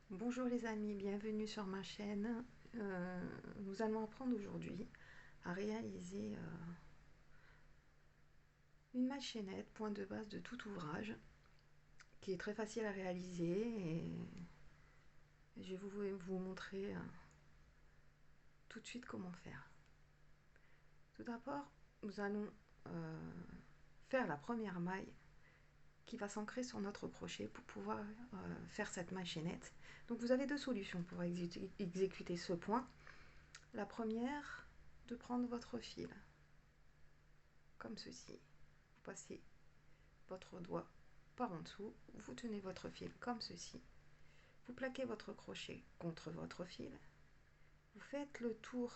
Bonjour les amis, bienvenue sur ma chaîne. Nous allons apprendre aujourd'hui à réaliser une maille chaînette, point de base de tout ouvrage, qui est très facile à réaliser et je vais vous montrer tout de suite comment faire. Tout d'abord, nous allons faire la première maille qui va s'ancrer sur notre crochet pour pouvoir faire cette maille chaînette. Donc vous avez deux solutions pour exécuter ce point. La première, de prendre votre fil comme ceci. Vous passez votre doigt par en dessous, vous tenez votre fil comme ceci. Vous plaquez votre crochet contre votre fil. Vous faites le tour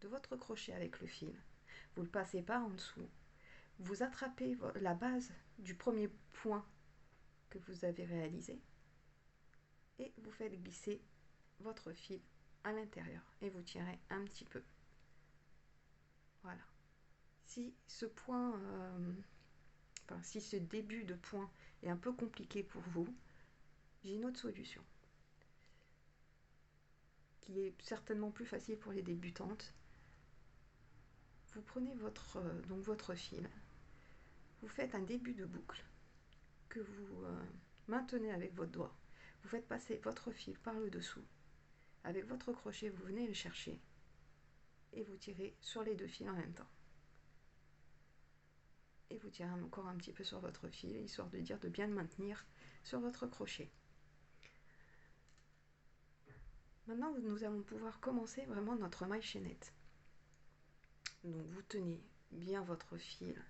de votre crochet avec le fil. Vous le passez par en dessous. Vous attrapez la base du premier point que vous avez réalisé et vous faites glisser votre fil à l'intérieur et vous tirez un petit peu. Voilà. Si ce point, si ce début de point est un peu compliqué pour vous, j'ai une autre solution qui est certainement plus facile pour les débutantes. Vous prenez votre fil, vous faites un début de boucle que vous maintenez avec votre doigt. Vous faites passer votre fil par le dessous. Avec votre crochet, vous venez le chercher et vous tirez sur les deux fils en même temps. Et vous tirez encore un petit peu sur votre fil, histoire de dire de bien le maintenir sur votre crochet. Maintenant, nous allons pouvoir commencer vraiment notre maille chaînette. Donc vous tenez bien votre fil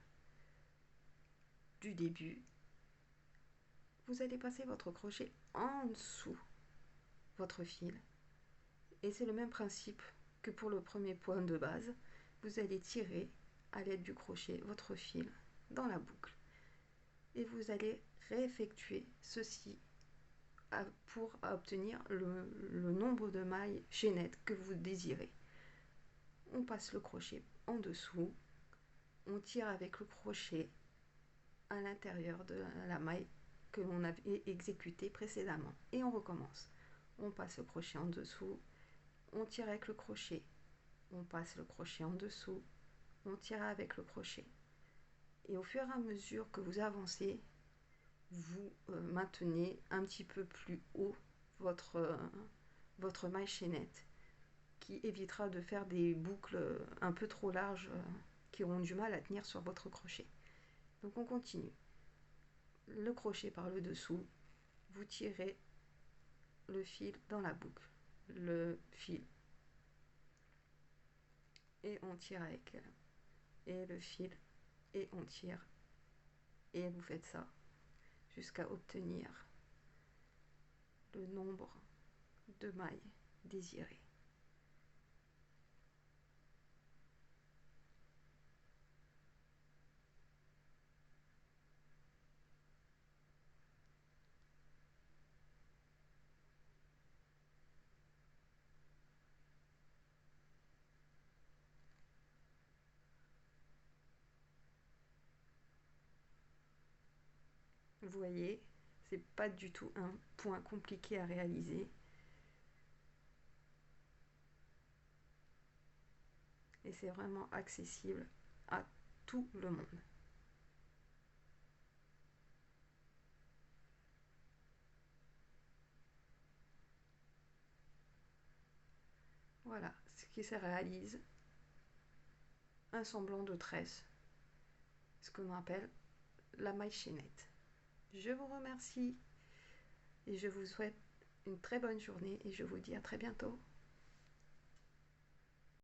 du début. Vous allez passer votre crochet en dessous votre fil. Et c'est le même principe que pour le premier point de base. Vous allez tirer à l'aide du crochet votre fil dans la boucle. Et vous allez réeffectuer ceci pour obtenir le nombre de mailles chaînettes que vous désirez. On passe le crochet en dessous, on tire avec le crochet à l'intérieur de la maille que l'on avait exécutée précédemment et on recommence. On passe le crochet en dessous, on tire avec le crochet, on passe le crochet en dessous, on tire avec le crochet. Et au fur et à mesure que vous avancez, vous maintenez un petit peu plus haut votre maille chaînette, qui évitera de faire des boucles un peu trop larges qui auront du mal à tenir sur votre crochet. Donc on continue. Le crochet par le dessous, vous tirez le fil dans la boucle, le fil, et on tire avec elle, et le fil, et on tire, et vous faites ça jusqu'à obtenir le nombre de mailles désirées. Vous voyez, c'est pas du tout un point compliqué à réaliser. Et c'est vraiment accessible à tout le monde. Voilà ce qui se réalise, un semblant de tresse, ce qu'on appelle la maille chaînette. Je vous remercie et je vous souhaite une très bonne journée et je vous dis à très bientôt.